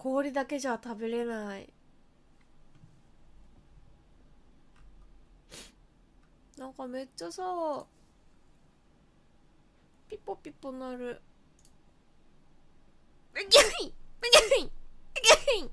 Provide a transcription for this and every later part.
氷だけじゃ食べれない。なんかめっちゃさ、ピポピポなる。ギュイギュイギュイギュイ。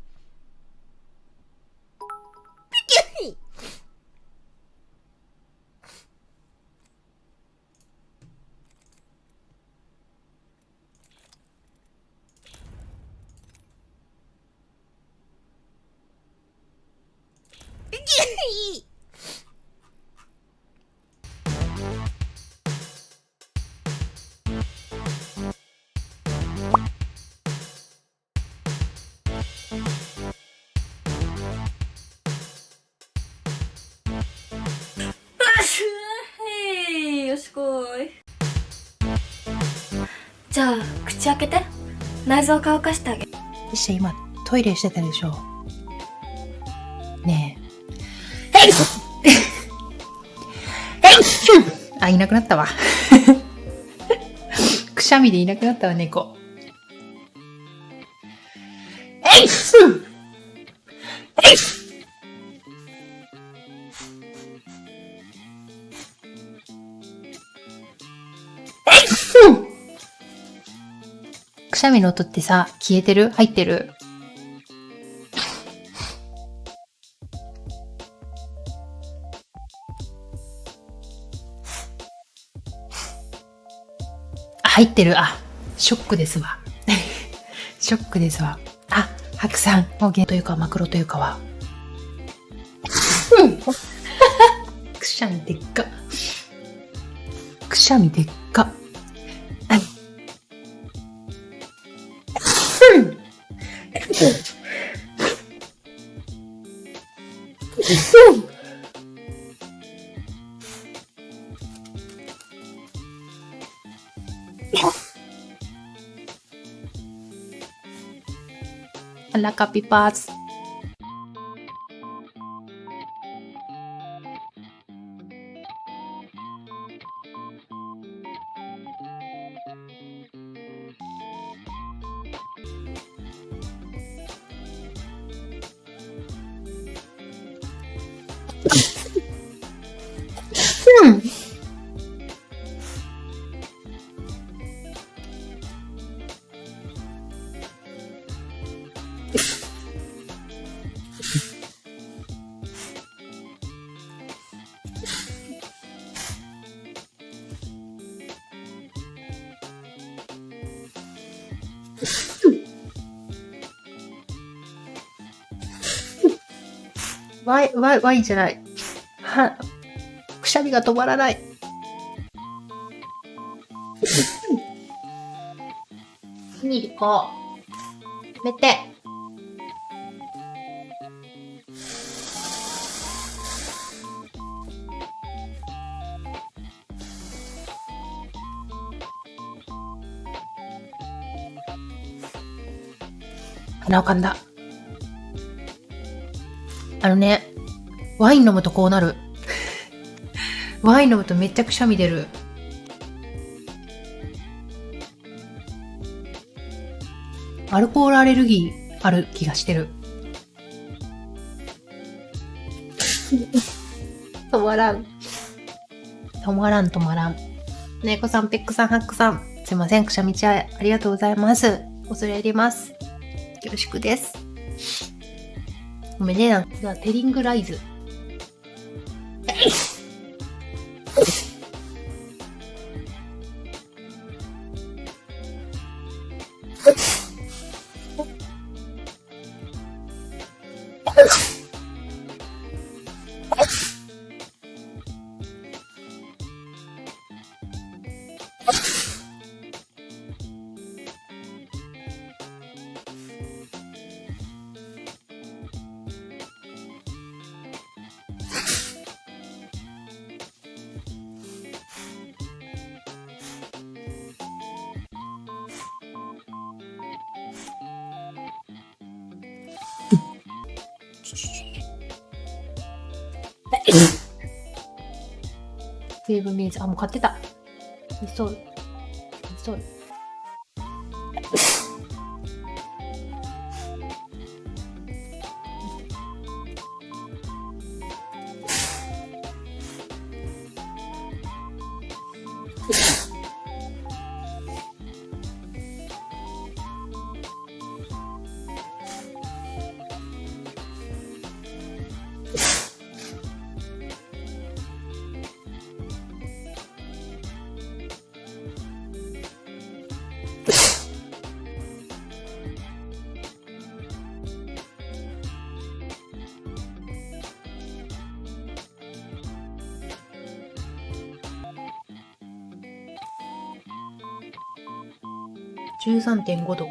よしこい。じゃあ口開けて、内臓乾かしてあげる。よし、今トイレしてたでしょ。ねえ。あ、いなくなったわ。くしゃみでいなくなったわ、猫。くしゃみの音ってさ、消えてる？入ってる？入ってる。あ、ショックですわ。ショックですわ。あ、白さん、方言というかマクロというかは。くしゃみでっか。くしゃみでっか。あらカピパーズ。ワイじゃない。は、くしゃみが止まらない。にりこ。やめて。鼻をかんだ。ワイン飲むとこうなる。ワイン飲むとめっちゃくしゃみ出る。アルコールアレルギーある気がしてる。止まらん。止まらん止まらん。猫さん、ペックさん、ハックさん。すいません、くしゃみちゃい。ありがとうございます。恐れ入ります。よろしくです。ごめんね、なんか、テリングライズ。ウェーブミーズ。あ、もう買ってた。インストール。インストール。13.5 度。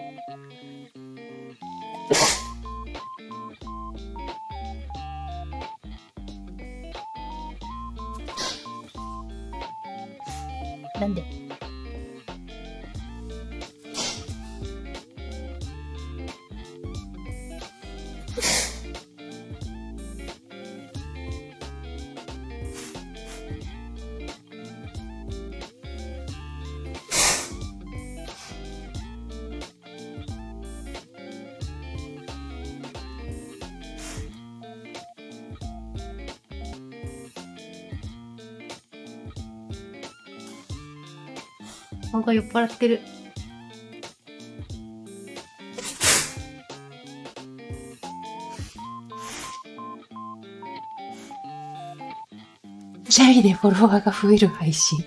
なんで？なんか酔っ払ってる。シャイでフォロワーが増える配信。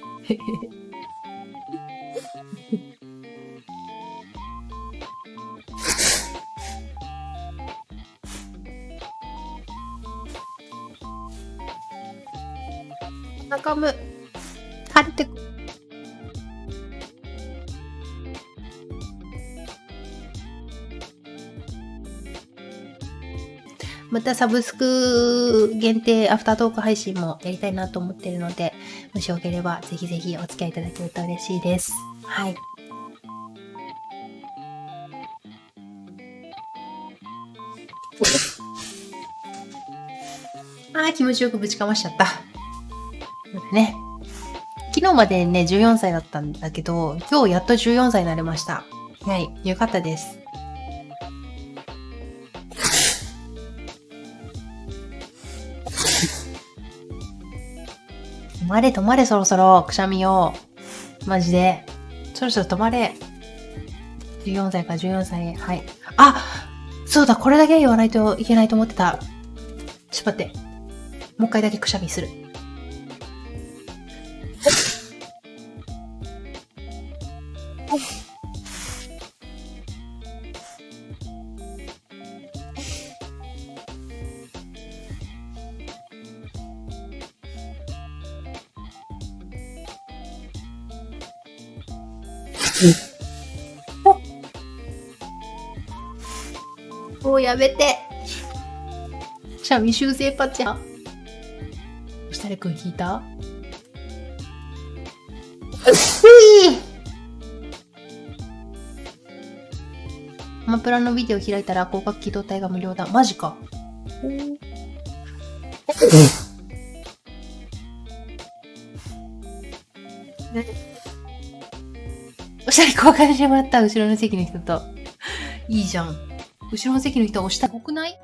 中む。晴れて。またサブスク限定アフタートーク配信もやりたいなと思っているので、もしよければぜひぜひお付き合いいただけると嬉しいです。はい。気持ちよくぶちかましちゃった。ね。昨日までね、14歳だったんだけど、今日やっと14歳になれました。はい。よかったです。止まれそろそろ、くしゃみを。マジで。そろそろ止まれ。14歳か14歳。はい。そうだ、これだけ言わないといけないと思ってた。ちょっと待って。もう一回だけくしゃみする。もうやめて。くしゃみ修正パチャ。おしたれくん引いた？アマプラのビデオ開いたら広角機動隊が無料だ。マジか。おしゃれ交換してもらった。後ろの席の人と。いいじゃん。後ろの席の人押したくない？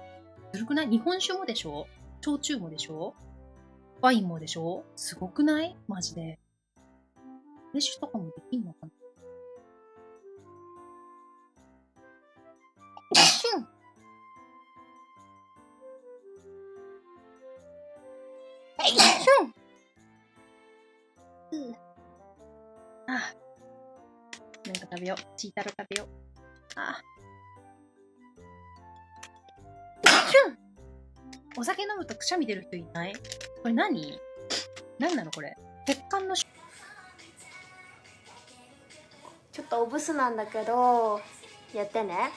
ずるくない？日本酒もでしょ？焼酎もでしょ？ワインもでしょ？すごくない？マジで。練習とかもできんのかな？シュン！シュン！なんか食べよう。チータラ食べよう。お酒飲むとくしゃみ出る人いない？これ何なのこれ？血管のちょっとおブスなんだけど、やってね。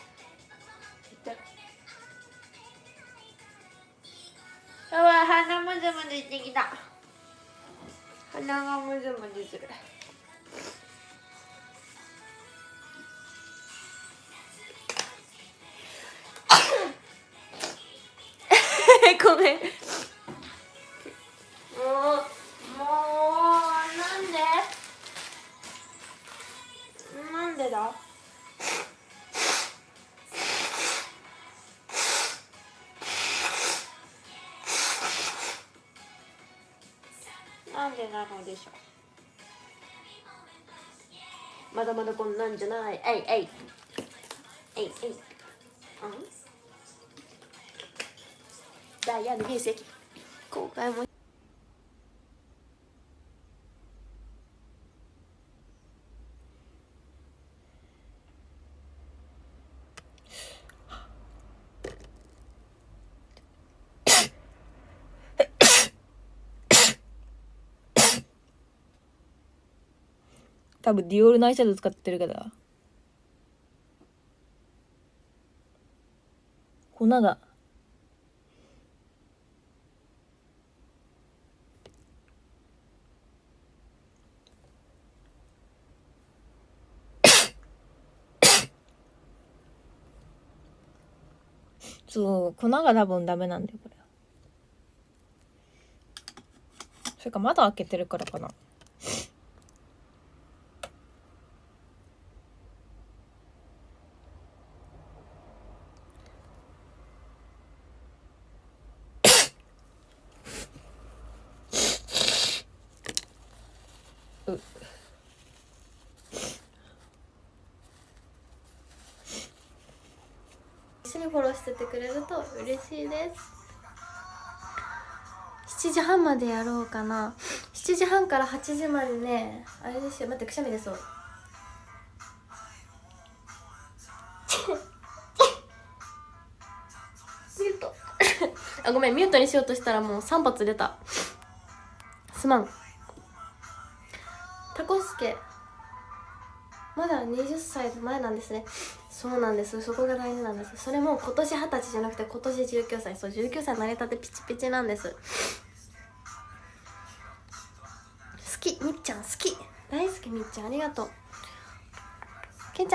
鼻むずむずしてきた。鼻がむずむずする。ごめん。なんでだ？なんでなのでしょう。まだまだこんなんじゃない。えいえいえいえい。ダイヤの原石。今回も多分ディオールのアイシャドウ使ってるから粉がそう、粉が多分ダメなんだよこれ。それか窓開けてるからかな。一緒にフォローしててくれると嬉しいです。7時半までやろうかな。7時半から8時までね、あれですよ。待って、くしゃみ出そう。ミュートあ、ごめん、ミュートにしようとしたらもう3発出た。すまん。タコスケまだ20歳前なんですね。そうなんです、そこが大事なんです。それも今年20歳じゃなくて今年19歳。そう、19歳なりたてピチピチなんです。好き、みっちゃん好き、大好き。みっちゃんありがとう。けんちゃん